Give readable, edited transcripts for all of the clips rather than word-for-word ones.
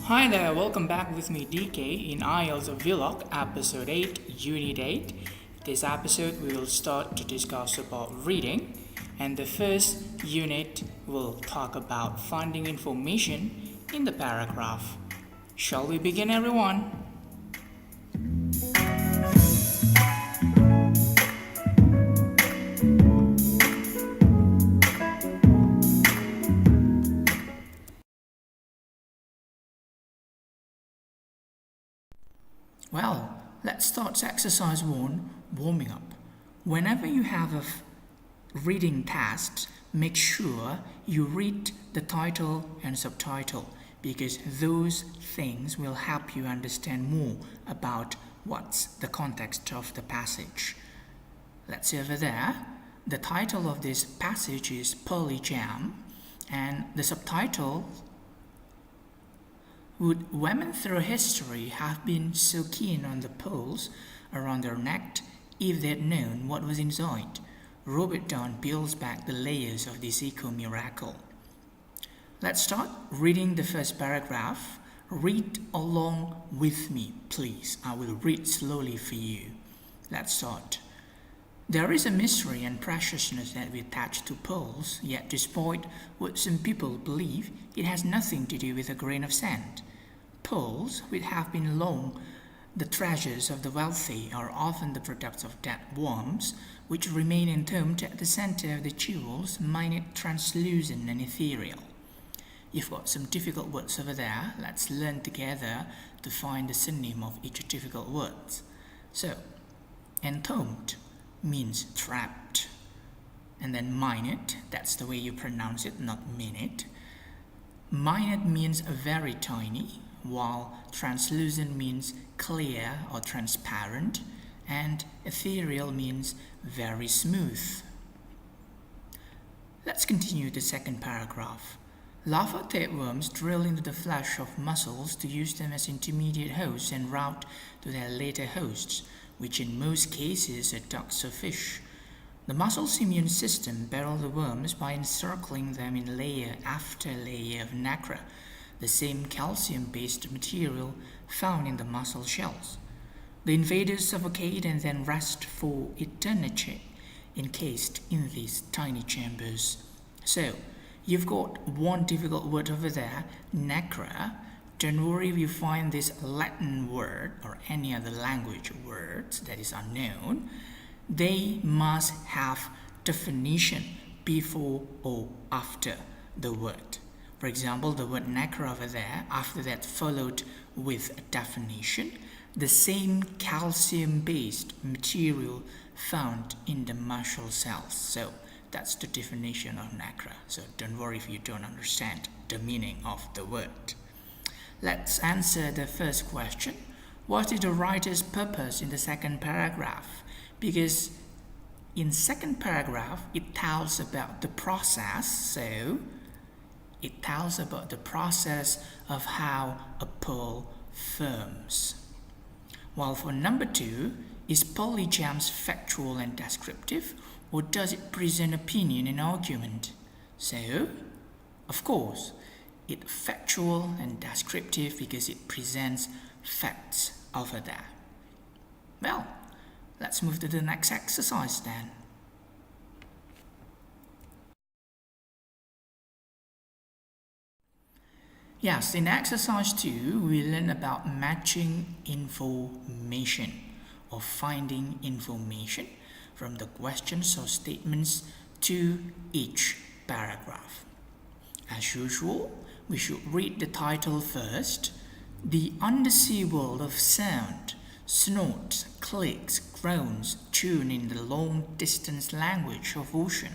Hi there, welcome back with me DK in IELTS Vlog episode 8, unit 8. This episode we will start to discuss about reading, and the first unit will talk about finding information in the paragraph. Shall we begin, everyone? Well, let's start exercise 1, warming up. Whenever you have a reading test, make sure you read the title and subtitle because those things will help you understand more about what's the context of the passage. Let's see over there. The title of this passage is Pearly Jam, and the subtitle: would women through history have been so keen on the pearls around their neck if they'd known what was inside? Robert Down peels back the layers of this eco-miracle. Let's start reading the first paragraph. Read along with me, please. I will read slowly for you. Let's start. There is a mystery and preciousness that we attach to pearls, yet despite what some people believe, it has nothing to do with a grain of sand. Pearls, which have been long the treasures of the wealthy, are often the products of dead worms, which remain entombed at the center of the jewels, minute, translucent, and ethereal. You've got some difficult words over there. Let's learn together to find the synonym of each difficult word. So, entombed means trapped, and then minute, that's the way you pronounce it, not minute. Minute means very tiny, while translucent means clear or transparent, and ethereal means very smooth. Let's continue the second paragraph. Larva tapeworms drill into the flesh of mussels to use them as intermediate hosts en route to their later hosts, which in most cases are ducks or fish. The mussel's immune system battles the worms by encircling them in layer after layer of nacre, the same calcium-based material found in the mussel shells. The invaders suffocate and then rest for eternity, encased in these tiny chambers. So, you've got one difficult word over there, nacre. Don't worry if you find this Latin word or any other language words that is unknown. They must have definition before or after the word. For example, the word nacre over there, after that followed with a definition, the same calcium-based material found in the mussel cells. So that's the definition of nacre. So don't worry if you don't understand the meaning of the word. Let's answer the first question. What is the writer's purpose in the second paragraph? Because in second paragraph, it tells about the process. So it tells about the process of how a pearl forms. While for number 2, is Pearly Jam's factual and descriptive, or does it present opinion and argument? So, of course, it's factual and descriptive because it presents facts over there. Well, let's move to the next exercise then. Yes, in exercise 2, we learn about matching information or finding information from the questions or statements to each paragraph. As usual, we should read the title first. The undersea world of sound, snorts, clicks, groans, tune in the long-distance language of ocean.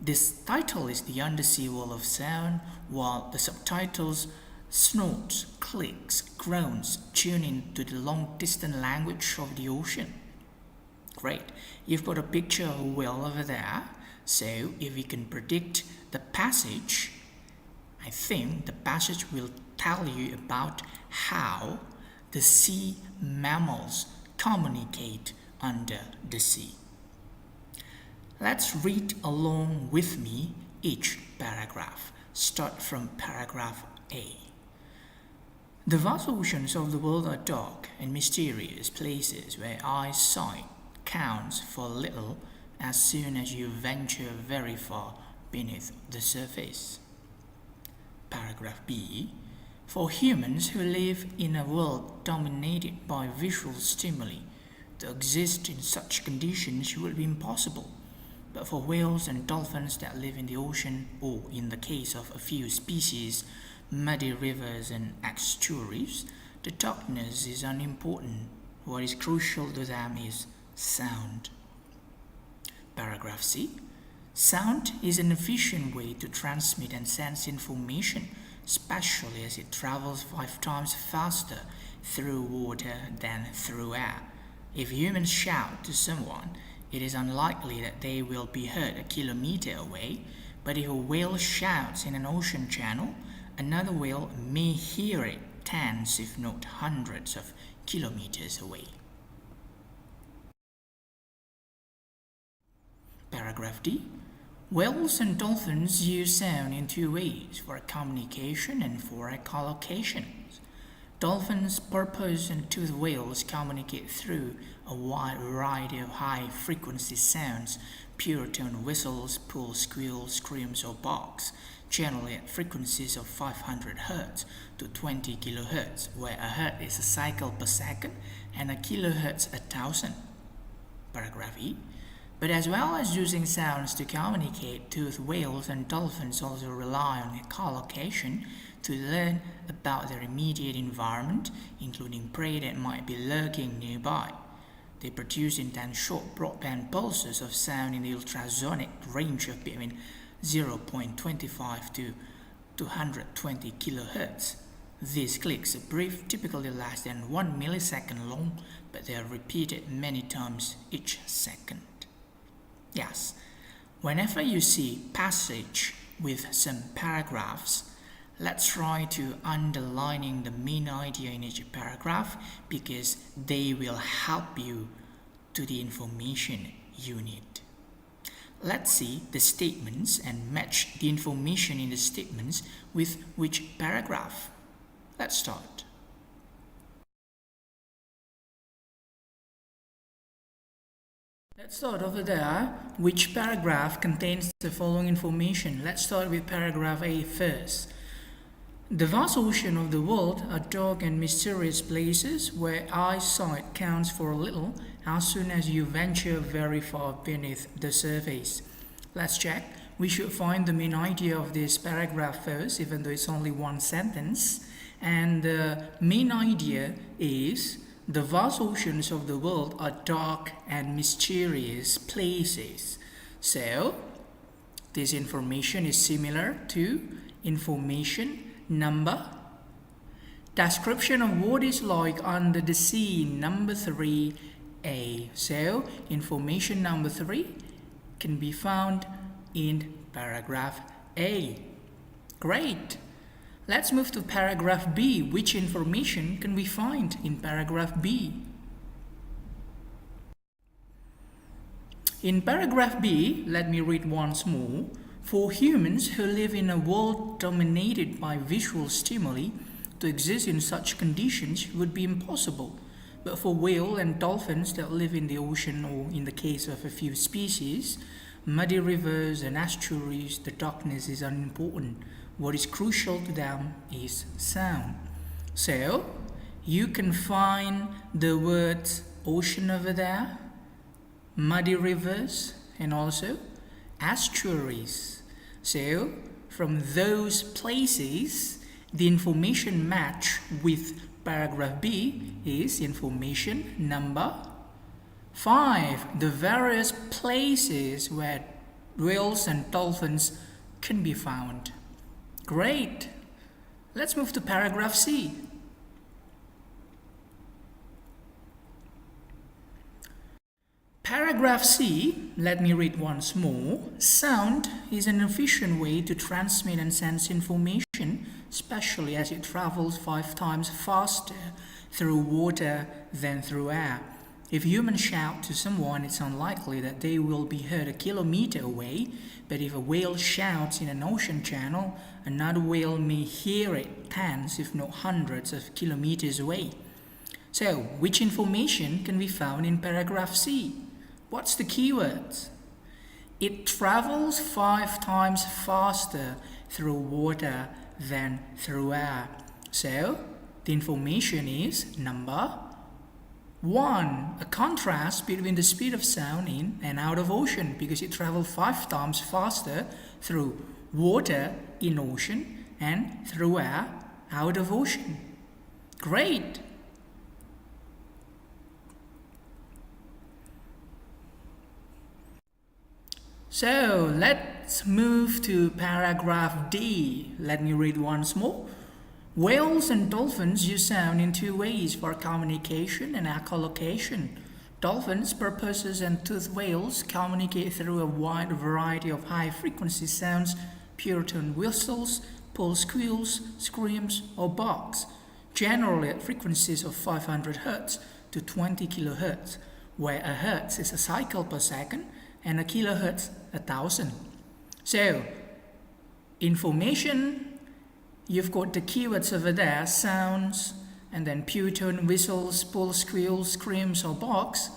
This title is The Undersea World of Sound, while the subtitles snorts, clicks, groans, tune in to the long-distance language of the ocean. Great. You've got a picture of a whale over there. So if we can predict the passage, I think the passage will tell you about how the sea mammals communicate under the sea. Let's read along with me each paragraph. Start from paragraph A. The vast oceans of the world are dark and mysterious places where eyesight counts for little as soon as you venture very far beneath the surface. Paragraph B. For humans who live in a world dominated by visual stimuli, to exist in such conditions would be impossible. But for whales and dolphins that live in the ocean, or in the case of a few species, muddy rivers and estuaries, the darkness is unimportant. What is crucial to them is sound. Paragraph C. Sound is an efficient way to transmit and sense information, especially as it travels 5 times faster through water than through air. If humans shout to someone, it is unlikely that they will be heard a kilometer away, but if a whale shouts in an ocean channel, another whale may hear it tens if not hundreds of kilometers away. Paragraph D. Whales and dolphins use sound in 2 ways, for communication and for echolocation. Dolphins, porpoise, and toothed whales communicate through a wide variety of high-frequency sounds, pure-tone whistles, pool squeals, screams, or barks, generally at frequencies of 500 Hz to 20 kHz, where a Hz is a cycle per second and a kilohertz 1,000. Paragraph E. But as well as using sounds to communicate, toothed whales and dolphins also rely on echolocation to learn about their immediate environment, including prey that might be lurking nearby. They produce intense short broadband pulses of sound in the ultrasonic range of between 0.25 to 220 kHz. These clicks are brief, typically less than 1 millisecond long, but they are repeated many times each second. Yes, whenever you see passage with some paragraphs, let's try to underlining the main idea in each paragraph because they will help you to the information you need. Let's see the statements and match the information in the statements with which paragraph. Let's start. Let's start over there. Which paragraph contains the following information? Let's start with paragraph A first. The vast ocean of the world are dark and mysterious places where eyesight counts for little as soon as you venture very far beneath the surface. Let's check. We should find the main idea of this paragraph first, even though it's only one sentence. And the main idea is the vast oceans of the world are dark and mysterious places. So, this information is similar to information number. Description of what is like under the sea, number 3A. So, information number 3 can be found in paragraph A. Great. Let's move to paragraph B. Which information can we find in paragraph B? In paragraph B, let me read once more. For humans who live in a world dominated by visual stimuli, to exist in such conditions would be impossible. But for whale and dolphins that live in the ocean, or in the case of a few species, muddy rivers and estuaries, the darkness is unimportant. What is crucial to them is sound. So, you can find the words ocean over there, muddy rivers, and also estuaries. So, from those places, the information match with paragraph B is information number 5. The various places where whales and dolphins can be found. Great. Let's move to paragraph C. Paragraph C, let me read once more. Sound is an efficient way to transmit and sense information, especially as it travels 5 times faster through water than through air. If humans shout to someone, it's unlikely that they will be heard a kilometer away, but if a whale shouts in an ocean channel, another whale may hear it tens if not hundreds of kilometers away. So, which information can be found in paragraph C? What's the keywords? It travels 5 times faster through water than through air. So, the information is number 1, a contrast between the speed of sound in and out of ocean, because it travels 5 times faster through water in ocean and through air out of ocean. Great! So let's move to paragraph D. Let me read once more. Whales and dolphins use sound in 2 ways for communication and echolocation. Dolphins, porpoises, and toothed whales communicate through a wide variety of high-frequency sounds, pure tone whistles, pulse squeals, screams, or barks, generally at frequencies of 500 Hz to 20 kHz, where a Hertz is a cycle per second and a kilohertz 1,000. So, information. You've got the keywords over there, sounds, and then pure tone whistles, pulse, squeals, screams, or barks.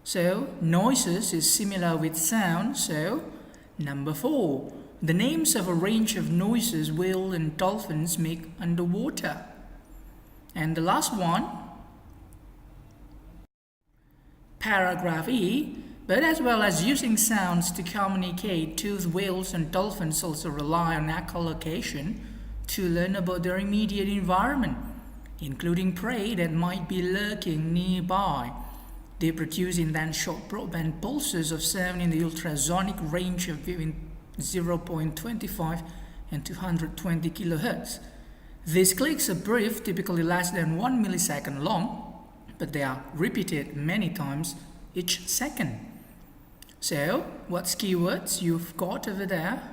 So, noises is similar with sound. So, number 4, the names of a range of noises whales and dolphins make underwater. And the last one, paragraph E. But as well as using sounds to communicate, toothed whales and dolphins also rely on echolocation to learn about their immediate environment, including prey that might be lurking nearby. They produce in then short broadband pulses of sound in the ultrasonic range of between 0.25 and 220 kHz. These clicks are brief, typically less than 1 millisecond long, but they are repeated many times each second. So, what's keywords you've got over there?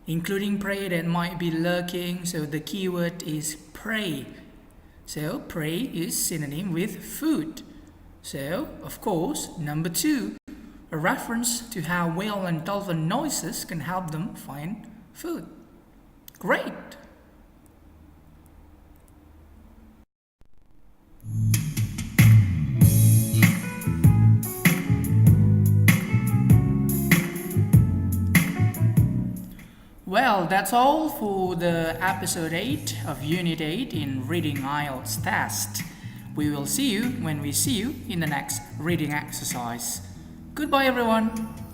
Including prey that might be lurking, so the keyword is prey. So, prey is synonym with food. So, of course, number 2, a reference to how whale and dolphin noises can help them find food. Great! Well, that's all for the episode 8 of Unit 8 in Reading IELTS test. We will see you when we see you in the next reading exercise. Goodbye everyone!